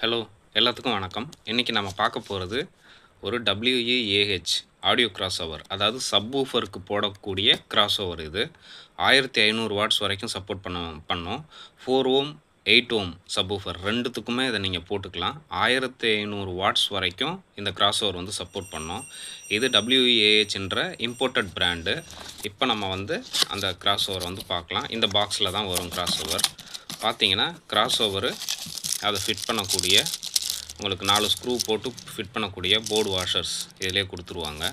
Hello எல்லாத்துக்கும் வணக்கம். இன்றைக்கி நம்ம பார்க்க போகிறது ஒரு WEAH ஆடியோ கிராஸ் ஓவர், அதாவது சப்வூஃபருக்கு போடக்கூடிய கிராஸ் ஓவர். இது 1500 வாட்ஸ் வரைக்கும் சப்போர்ட் பண்ணோம். 4 ஓம் 8 ஓம் சப்வூஃபர் ரெண்டுத்துக்குமே இதை நீங்கள் போட்டுக்கலாம். 1500 வாட்ஸ் வரைக்கும் இந்த கிராஸ் ஓவர் வந்து சப்போர்ட் பண்ணோம். இது WEAH என்ற இம்போர்ட்டட் பிராண்டு. இப்போ நம்ம வந்து அந்த கிராஸ் ஓவர் வந்து பார்க்கலாம். இந்த பாக்ஸில் தான் வரும் கிராஸ் ஓவர். பார்த்தீங்கன்னா கிராஸ் ஓவரு அதை ஃபிட் பண்ணக்கூடிய உங்களுக்கு 4 ஸ்க்ரூ போட்டு ஃபிட் பண்ணக்கூடிய போர்டு வாஷர்ஸ் இதிலே கொடுத்துருவாங்க.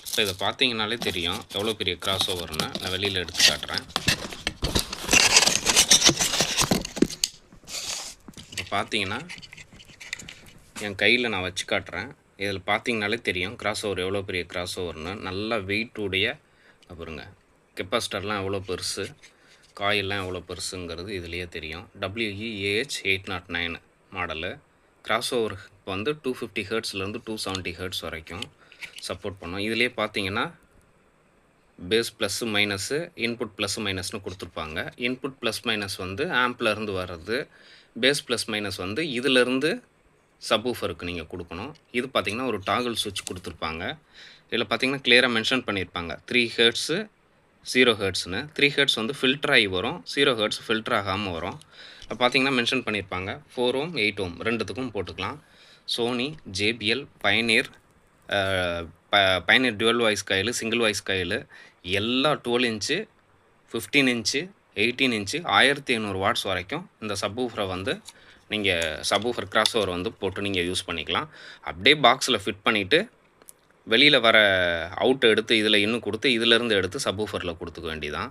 இப்போ இதை பார்த்தீங்கனாலே தெரியும் எவ்வளோ பெரிய கிராஸ் ஓவர்னு. நான் வெளியில் எடுத்து காட்டுறேன். இப்போ பார்த்தீங்கன்னா என் கையில் நான் வச்சு காட்டுறேன். இதில் பார்த்தீங்கனாலே தெரியும் கிராஸ் ஓவர் எவ்வளோ பெரிய கிராஸ் ஓவர்னு. நல்ல வெயிட்டுடைய பாருங்க, கெப்பாசிட்டர்லாம் எவ்வளோ பெருசு, காயிலெலாம் எவ்வளோ பெருசுங்கிறது இதுலேயே தெரியும். WEAH 809 model. கிராஸ் ஓவர் வந்து 250 ஹெர்ட்ஸ்லேருந்து 270 ஹெர்ட்ஸ் வரைக்கும் சப்போர்ட் பண்ணோம். இதிலே பார்த்தீங்கன்னா phase plus minus, input plus மைனஸ்னு கொடுத்துருப்பாங்க. இன்புட் ப்ளஸ் மைனஸ் வந்து ஆம்ப்லேருந்து வர்றது, பேஸ் ப்ளஸ் மைனஸ் வந்து இதிலேருந்து சப்வூஃபருக்கு நீங்கள் கொடுக்கணும். இது பார்த்திங்கன்னா ஒரு டாகிள் சுவிட்ச் கொடுத்துருப்பாங்க. இதில் பார்த்திங்கன்னா கிளியராக மென்ஷன் பண்ணியிருப்பாங்க 3 ஹெர்ட்ஸு 0 ஹெர்ட்ஸ்னு. 3 ஹெர்ட்ஸ் வந்து ஃபில்டர் ஆகி வரும், 0 ஹெர்ட்ஸ் ஃபில்டர் ஆகாமல் வரும். இப்போ பார்த்தீங்கன்னா மென்ஷன் பண்ணியிருப்பாங்க 4 ஓம் 8 ஓம் ரெண்டுத்துக்கும் போட்டுக்கலாம். Sony, JBL, Pioneer, Pioneer dual voice coil, single voice coil எல்லா 12 இன்ச்சு 15 இன்ச்சு 18 இன்ச்சு 1500 வாட்ஸ் வரைக்கும் இந்த சப்வூஃபரை வந்து நீங்கள் சப்வூஃபர் கிராஸ் ஓவர் வந்து போட்டு நீங்கள் யூஸ் பண்ணிக்கலாம். அப்படியே பாக்ஸில் ஃபிட் பண்ணிவிட்டு வெளியில் வர அவுட்டை எடுத்து இதில் இன்னும் கொடுத்து இதிலேருந்து எடுத்து சப்வூஃபரில் கொடுத்துக்க வேண்டியதான்.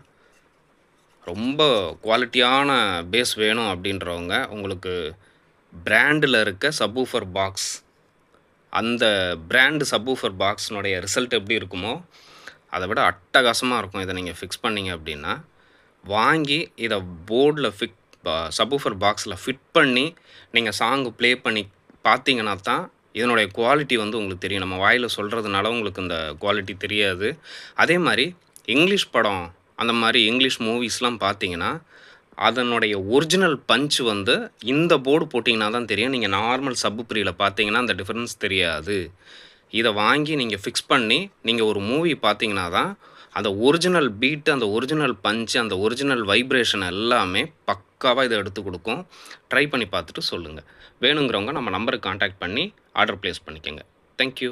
ரொம்ப குவாலிட்டியான பேஸ் வேணும் அப்படின்றவங்க உங்களுக்கு பிராண்டில் இருக்க சப்வூஃபர் பாக்ஸ், அந்த பிராண்டு சப்வூஃபர் பாக்ஸினுடைய ரிசல்ட் எப்படி இருக்குமோ அதை விட அட்டகாசமாக இருக்கும். இதை நீங்கள் ஃபிக்ஸ் பண்ணிங்க அப்படின்னா வாங்கி இதை போர்டில் சப்வூஃபர் பாக்ஸில் ஃபிட் பண்ணி நீங்கள் சாங்கு ப்ளே பண்ணி பார்த்தீங்கன்னா தான் இதனுடைய குவாலிட்டி வந்து உங்களுக்கு தெரியும். நம்ம வாயில் சொல்கிறதுனால உங்களுக்கு இந்த குவாலிட்டி தெரியாது. அதே மாதிரி இங்கிலீஷ் படம், அந்த மாதிரி இங்கிலீஷ் மூவிஸ்லாம் பார்த்தீங்கன்னா அதனுடைய ஒரிஜினல் பஞ்ச் வந்து இந்த போர்டு போட்டிங்கன்னா தான் தெரியும். நீங்கள் நார்மல் சப்வூஃபரில் பார்த்தீங்கன்னா அந்த டிஃப்ரென்ஸ் தெரியாது. இதை வாங்கி நீங்கள் ஃபிக்ஸ் பண்ணி நீங்கள் ஒரு மூவி பார்த்தீங்கன்னா தான் அந்த ஒரிஜினல் பீட்டு, அந்த ஒரிஜினல் பஞ்சு, அந்த ஒரிஜினல் வைப்ரேஷன் எல்லாமே பக்காவாக இதை எடுத்து கொடுக்கும். ட்ரை பண்ணி பார்த்துட்டு சொல்லுங்கள். வேணுங்கிறவங்க நம்ம நம்பருக்கு கான்டாக்ட் பண்ணி ஆர்டர் ப்ளேஸ் பண்ணிக்கோங்க. தேங்க்யூ.